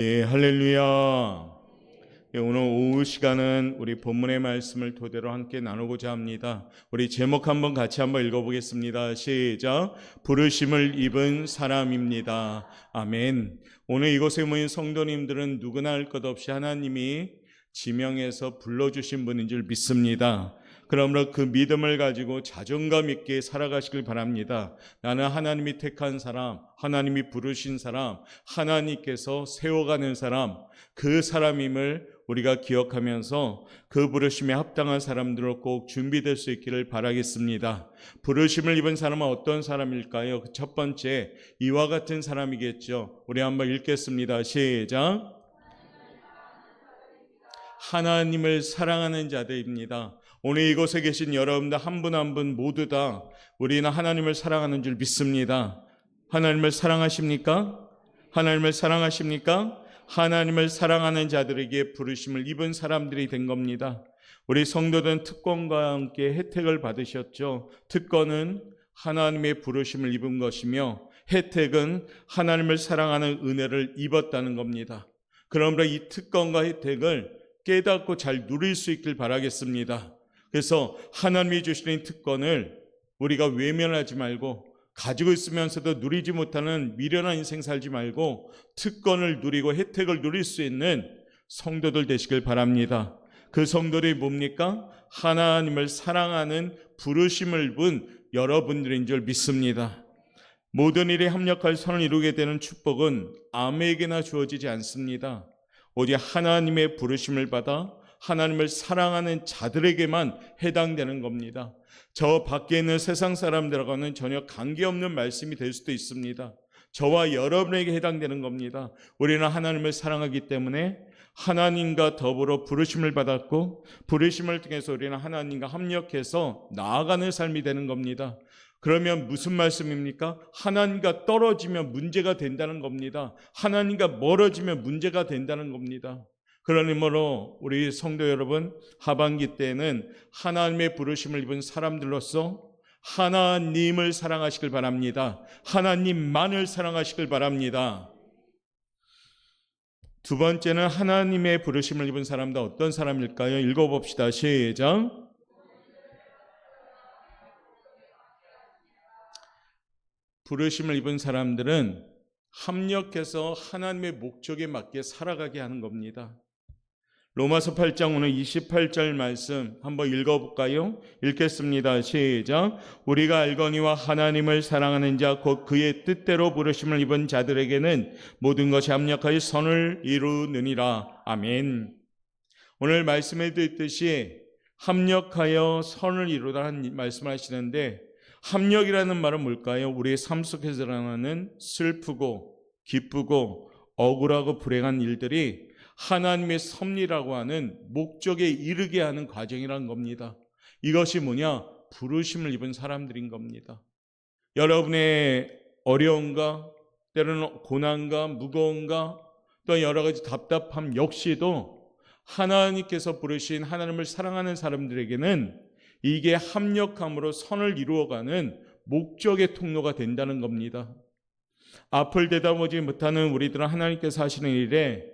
예, 할렐루야. 예, 오늘 오후 시간은 우리 본문의 말씀을 토대로 함께 나누고자 합니다. 우리 제목 한번 같이 한번 읽어보겠습니다. 시작. 부르심을 입은 사람입니다. 아멘. 오늘 이곳에 모인 성도님들은 누구나 할 것 없이 하나님이 지명해서 불러주신 분인 줄 믿습니다. 그러므로 그 믿음을 가지고 자존감 있게 살아가시길 바랍니다. 나는 하나님이 택한 사람, 하나님이 부르신 사람, 하나님께서 세워가는 사람, 그 사람임을 우리가 기억하면서 그 부르심에 합당한 사람들로 꼭 준비될 수 있기를 바라겠습니다. 부르심을 입은 사람은 어떤 사람일까요? 첫 번째, 이와 같은 사람이겠죠. 우리 한번 읽겠습니다. 시작. 하나님을 사랑하는 자들입니다. 오늘 이곳에 계신 여러분들 한 분 한 분 모두 다 우리는 하나님을 사랑하는 줄 믿습니다. 하나님을 사랑하십니까? 하나님을 사랑하십니까? 하나님을 사랑하는 자들에게 부르심을 입은 사람들이 된 겁니다. 우리 성도들은 특권과 함께 혜택을 받으셨죠. 특권은 하나님의 부르심을 입은 것이며 혜택은 하나님을 사랑하는 은혜를 입었다는 겁니다. 그러므로 이 특권과 혜택을 깨닫고 잘 누릴 수 있길 바라겠습니다. 그래서 하나님이 주시는 특권을 우리가 외면하지 말고 가지고 있으면서도 누리지 못하는 미련한 인생 살지 말고 특권을 누리고 혜택을 누릴 수 있는 성도들 되시길 바랍니다. 그 성도들이 뭡니까? 하나님을 사랑하는 부르심을 입은 여러분들인 줄 믿습니다. 모든 일에 합력할 선을 이루게 되는 축복은 아무에게나 주어지지 않습니다. 오직 하나님의 부르심을 받아 하나님을 사랑하는 자들에게만 해당되는 겁니다. 저 밖에 있는 세상 사람들하고는 전혀 관계없는 말씀이 될 수도 있습니다. 저와 여러분에게 해당되는 겁니다. 우리는 하나님을 사랑하기 때문에 하나님과 더불어 부르심을 받았고 부르심을 통해서 우리는 하나님과 합력해서 나아가는 삶이 되는 겁니다. 그러면 무슨 말씀입니까? 하나님과 떨어지면 문제가 된다는 겁니다. 하나님과 멀어지면 문제가 된다는 겁니다. 그러므로 우리 성도 여러분, 하반기 때에는 하나님의 부르심을 입은 사람들로서 하나님을 사랑하시길 바랍니다. 하나님만을 사랑하시길 바랍니다. 두 번째는 하나님의 부르심을 입은 사람도 어떤 사람일까요? 읽어봅시다. 시작. 부르심을 입은 사람들은 합력해서 하나님의 목적에 맞게 살아가게 하는 겁니다. 로마서 8장 오늘 28절 말씀 한번 읽어볼까요? 읽겠습니다. 시작. 우리가 알거니와 하나님을 사랑하는 자 곧 그의 뜻대로 부르심을 입은 자들에게는 모든 것이 합력하여 선을 이루느니라. 아멘. 오늘 말씀에 듣듯이 합력하여 선을 이루라는 말씀을 하시는데 합력이라는 말은 뭘까요? 우리의 삶 속에서 일어나는 슬프고 기쁘고 억울하고 불행한 일들이 하나님의 섭리라고 하는 목적에 이르게 하는 과정이라는 겁니다. 이것이 뭐냐? 부르심을 입은 사람들인 겁니다. 여러분의 어려움과 때로는 고난과 무거움과 또 여러 가지 답답함 역시도 하나님께서 부르신 하나님을 사랑하는 사람들에게는 이게 합력함으로 선을 이루어가는 목적의 통로가 된다는 겁니다. 앞을 내다보지 못하는 우리들은 하나님께서 하시는 일에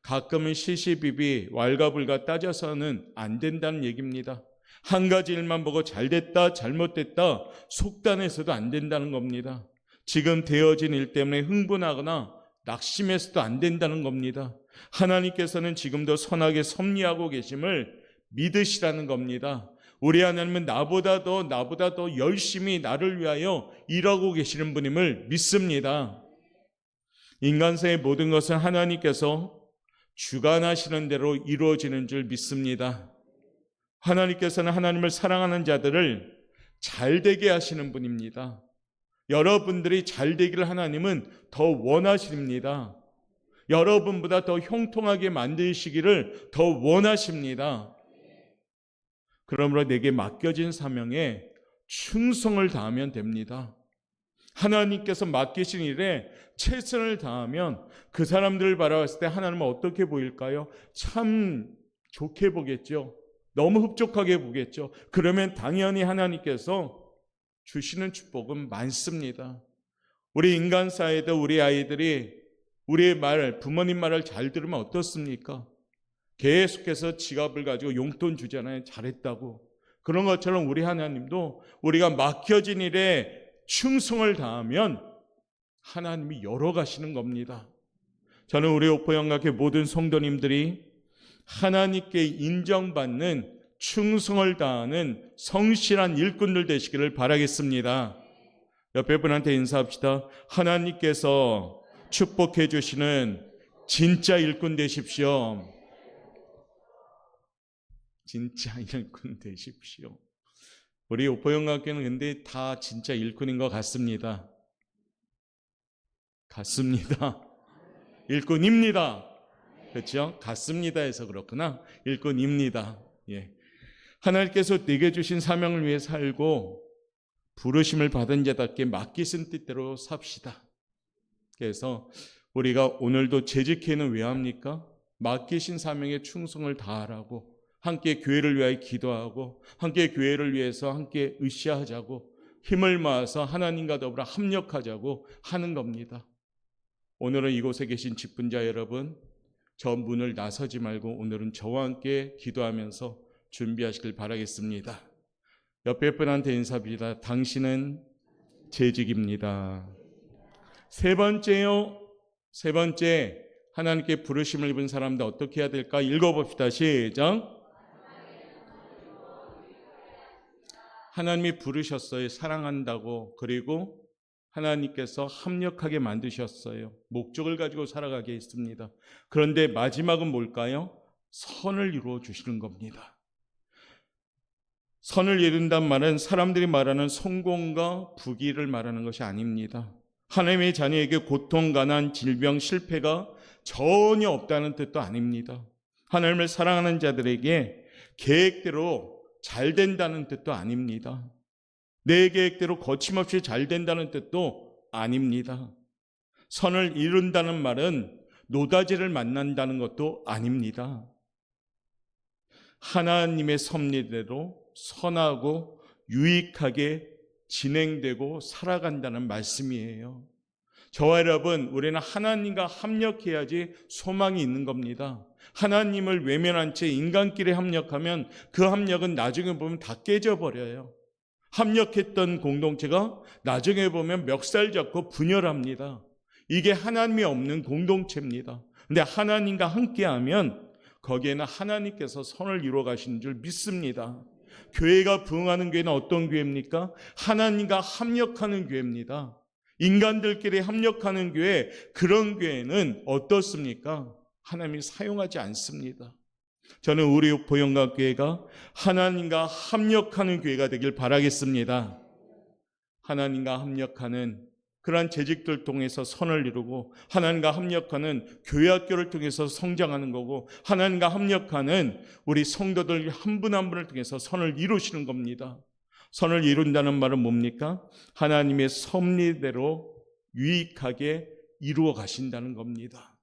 가끔은 시시비비 왈가불가 따져서는 안 된다는 얘기입니다. 한 가지 일만 보고 잘됐다 잘못됐다 속단해서도 안 된다는 겁니다. 지금 되어진 일 때문에 흥분하거나 낙심해서도 안 된다는 겁니다. 하나님께서는 지금도 선하게 섭리하고 계심을 믿으시라는 겁니다. 우리 하나님은 나보다 더 열심히 나를 위하여 일하고 계시는 분임을 믿습니다. 인간사의 모든 것은 하나님께서 주관하시는 대로 이루어지는 줄 믿습니다. 하나님께서는 하나님을 사랑하는 자들을 잘되게 하시는 분입니다. 여러분들이 잘되기를 하나님은 더 원하십니다. 여러분보다 더 형통하게 만드시기를 더 원하십니다. 그러므로 내게 맡겨진 사명에 충성을 다하면 됩니다. 하나님께서 맡기신 일에 최선을 다하면 그 사람들을 바라봤을 때 하나님은 어떻게 보일까요? 참 좋게 보겠죠. 너무 흡족하게 보겠죠. 그러면 당연히 하나님께서 주시는 축복은 많습니다. 우리 인간사회도 우리 아이들이 우리의 말, 부모님 말을 잘 들으면 어떻습니까? 계속해서 지갑을 가지고 용돈 주잖아요. 잘했다고. 그런 것처럼 우리 하나님도 우리가 맡겨진 일에 충성을 다하면 하나님이 열어가시는 겁니다. 저는 우리 오포영각회 모든 성도님들이 하나님께 인정받는 충성을 다하는 성실한 일꾼들 되시기를 바라겠습니다. 옆에 분한테 인사합시다. 하나님께서 축복해 주시는 진짜 일꾼 되십시오. 진짜 일꾼 되십시오. 우리 오포영각교는 근데 다 진짜 일꾼인 것 같습니다. 같습니다. 일꾼입니다. 그렇죠? 같습니다 해서 그렇구나. 일꾼입니다. 예. 하나님께서 내게 주신 사명을 위해 살고 부르심을 받은 자답게 맡기신 뜻대로 삽시다. 그래서 우리가 오늘도 재직회는 왜 합니까? 맡기신 사명에 충성을 다하라고, 함께 교회를 위하여 기도하고, 함께 교회를 위해서 함께 으쌰하자고, 힘을 모아서 하나님과 더불어 합력하자고 하는 겁니다. 오늘은 이곳에 계신 직분자 여러분, 저 문을 나서지 말고 오늘은 저와 함께 기도하면서 준비하시길 바라겠습니다. 옆에 분한테 인사드립니다. 당신은 재직입니다. 세 번째요. 세 번째, 하나님께 부르심을 입은 사람들 어떻게 해야 될까? 읽어봅시다. 시작. 하나님이 부르셨어요. 사랑한다고. 그리고 하나님께서 합력하게 만드셨어요. 목적을 가지고 살아가게 했습니다. 그런데 마지막은 뭘까요? 선을 이루어 주시는 겁니다. 선을 이룬단 말은 사람들이 말하는 성공과 부귀를 말하는 것이 아닙니다. 하나님의 자녀에게 고통, 가난, 질병, 실패가 전혀 없다는 뜻도 아닙니다. 하나님을 사랑하는 자들에게 계획대로 잘 된다는 뜻도 아닙니다. 내 계획대로 거침없이 잘 된다는 뜻도 아닙니다. 선을 이룬다는 말은 노다지를 만난다는 것도 아닙니다. 하나님의 섭리대로 선하고 유익하게 진행되고 살아간다는 말씀이에요. 저와 여러분, 우리는 하나님과 합력해야지 소망이 있는 겁니다. 하나님을 외면한 채 인간끼리 합력하면 그 합력은 나중에 보면 다 깨져버려요. 합력했던 공동체가 나중에 보면 멱살 잡고 분열합니다. 이게 하나님이 없는 공동체입니다. 근데 하나님과 함께하면 거기에는 하나님께서 선을 이루어 가시는 줄 믿습니다. 교회가 부흥하는 교회는 어떤 교회입니까? 하나님과 합력하는 교회입니다. 인간들끼리 합력하는 교회, 그런 교회는 어떻습니까? 하나님이 사용하지 않습니다. 저는 우리 보영각교회가 하나님과 합력하는 교회가 되길 바라겠습니다. 하나님과 합력하는 그러한 재직들 통해서 선을 이루고, 하나님과 합력하는 교회학교를 통해서 성장하는 거고, 하나님과 합력하는 우리 성도들 한 분 한 분을 통해서 선을 이루시는 겁니다. 선을 이룬다는 말은 뭡니까? 하나님의 섭리대로 유익하게 이루어 가신다는 겁니다.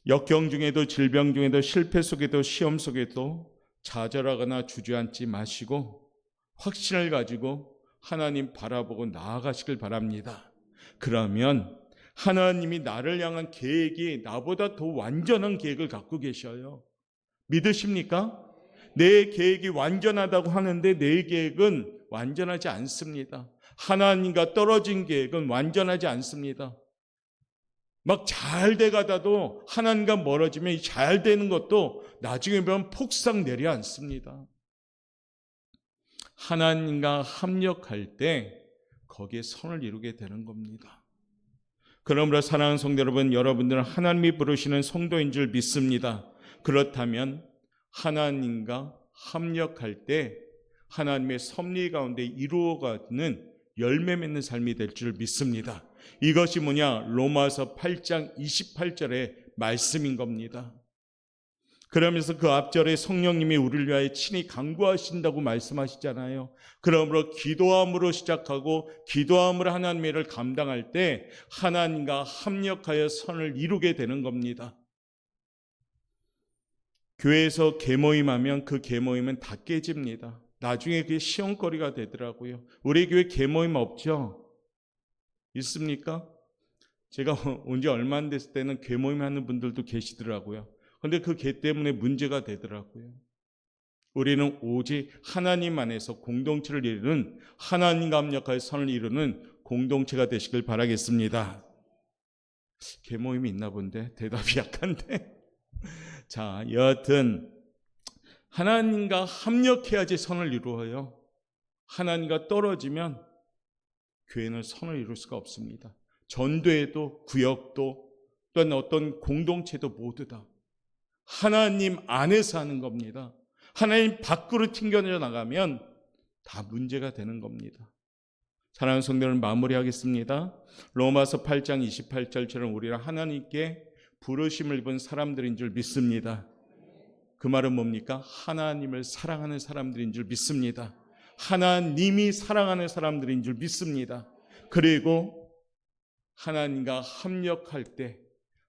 역경 중에도, 질병 중에도, 실패 속에도, 시험 속에도 좌절하거나 주저앉지 마시고 확신을 가지고 하나님 바라보고 나아가시길 바랍니다. 그러면 하나님이 나를 향한 계획이 나보다 더 완전한 계획을 갖고 계셔요. 믿으십니까? 내 계획이 완전하다고 하는데 내 계획은 완전하지 않습니다. 하나님과 떨어진 계획은 완전하지 않습니다. 막 잘 돼가다도 하나님과 멀어지면 잘 되는 것도 나중에 보면 폭삭 내려앉습니다. 하나님과 합력할 때 거기에 선을 이루게 되는 겁니다. 그러므로 사랑하는 성도 여러분, 여러분들은 하나님이 부르시는 성도인 줄 믿습니다. 그렇다면 하나님과 합력할 때 하나님의 섭리 가운데 이루어가는 열매 맺는 삶이 될 줄 믿습니다. 이것이 뭐냐? 로마서 8장 28절의 말씀인 겁니다. 그러면서 그 앞절에 성령님이 우리를 위하여 친히 간구하신다고 말씀하시잖아요. 그러므로 기도함으로 시작하고 기도함으로 하나님의 일을 감당할 때 하나님과 합력하여 선을 이루게 되는 겁니다. 교회에서 계모임하면 그 계모임은 다 깨집니다. 나중에 그게 시험거리가 되더라고요. 우리 교회 계모임 없죠? 있습니까? 제가 온 지 얼마 안 됐을 때는 개 모임 하는 분들도 계시더라고요. 근데 그 개 때문에 문제가 되더라고요. 우리는 오직 하나님 안에서 공동체를 이루는, 하나님과 합력하여 선을 이루는 공동체가 되시길 바라겠습니다. 개 모임이 있나 본데 대답이 약한데. 자, 여하튼 하나님과 합력해야지 선을 이루어요. 하나님과 떨어지면 교회는 선을 이룰 수가 없습니다. 전도회도 구역도 또는 어떤 공동체도 모두 다 하나님 안에서 하는 겁니다. 하나님 밖으로 튕겨져 나가면 다 문제가 되는 겁니다. 사랑하는 성도들, 마무리하겠습니다. 로마서 8장 28절처럼 우리는 하나님께 부르심을 입은 사람들인 줄 믿습니다. 그 말은 뭡니까? 하나님을 사랑하는 사람들인 줄 믿습니다. 하나님이 사랑하는 사람들인 줄 믿습니다. 그리고 하나님과 합력할 때,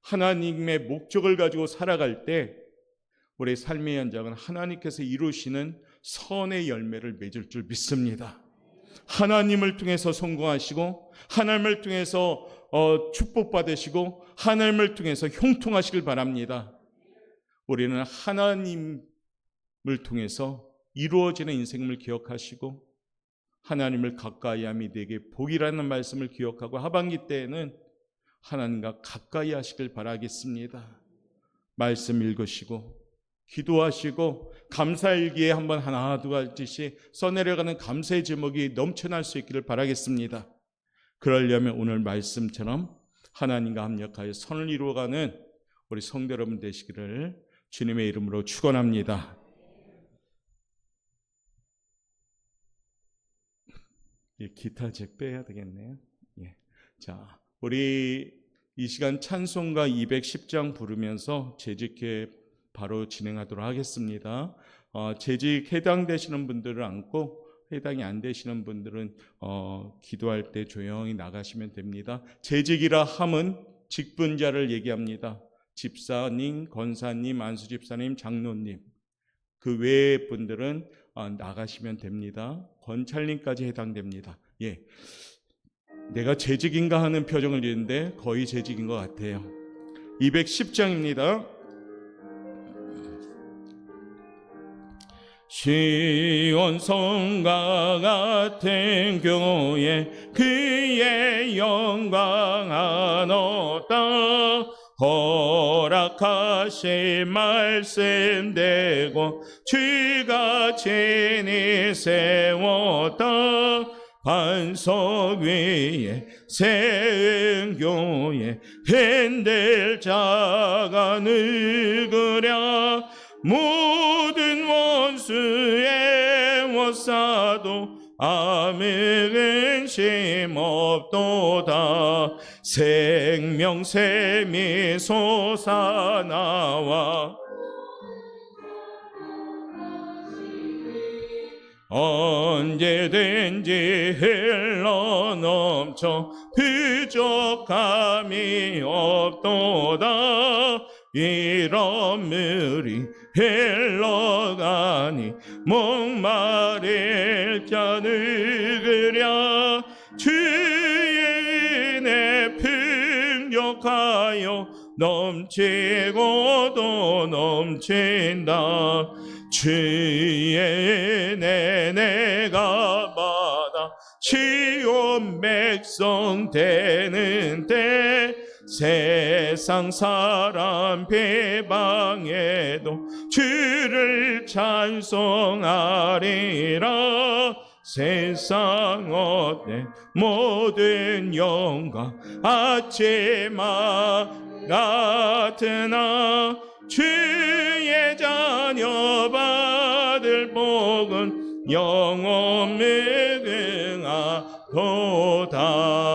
하나님의 목적을 가지고 살아갈 때 우리 삶의 현장은 하나님께서 이루시는 선의 열매를 맺을 줄 믿습니다. 하나님을 통해서 성공하시고, 하나님을 통해서 축복받으시고, 하나님을 통해서 형통하시길 바랍니다. 우리는 하나님을 통해서 이루어지는 인생을 기억하시고, 하나님을 가까이함이 내게 복이라는 말씀을 기억하고, 하반기 때에는 하나님과 가까이 하시길 바라겠습니다. 말씀 읽으시고 기도하시고 감사일기에 한번 하나 두 가지씩 써내려가는 감사의 제목이 넘쳐날 수 있기를 바라겠습니다. 그러려면 오늘 말씀처럼 하나님과 합력하여 선을 이루어가는 우리 성도 여러분 되시기를 주님의 이름으로 축원합니다. 기타 잭 빼야 되겠네요. 자, 우리 이 시간 찬송가 210장 부르면서 재직회 바로 진행하도록 하겠습니다. 재직 해당되시는 분들을 안고, 해당이 안 되시는 분들은 기도할 때 조용히 나가시면 됩니다. 재직이라 함은 직분자를 얘기합니다. 집사님, 권사님, 안수집사님, 장로님, 그 외의 분들은 나가시면 됩니다. 권찰님까지 해당됩니다. 내가 재직인가 하는 표정을 지는데 거의 재직인 것 같아요. 210장입니다. 시온 성과 같은 교회 그의 영광 안었다. 허락하신 말씀되고 주가 친히 세웠다. 반석 위에 세운 교회 흔들 자가 누구랴. 모든 원수의 워싸도 아무 근심 없도다. 생명샘이 솟아나와 언제든지 흘러넘쳐 부족함이 없도다. 이런 물이 흘러가니 목마를 자 누구랴. 주의 은혜 풍족하여 넘치고 또 넘친다. 주의 은혜 내가 받아 시온 백성 되는 때 세상 사람 비방해도 주를 찬송하리라. 세상 어때 모든 영광 아침마 같으나 주의 자녀 받을 복은 영원 무궁하도다.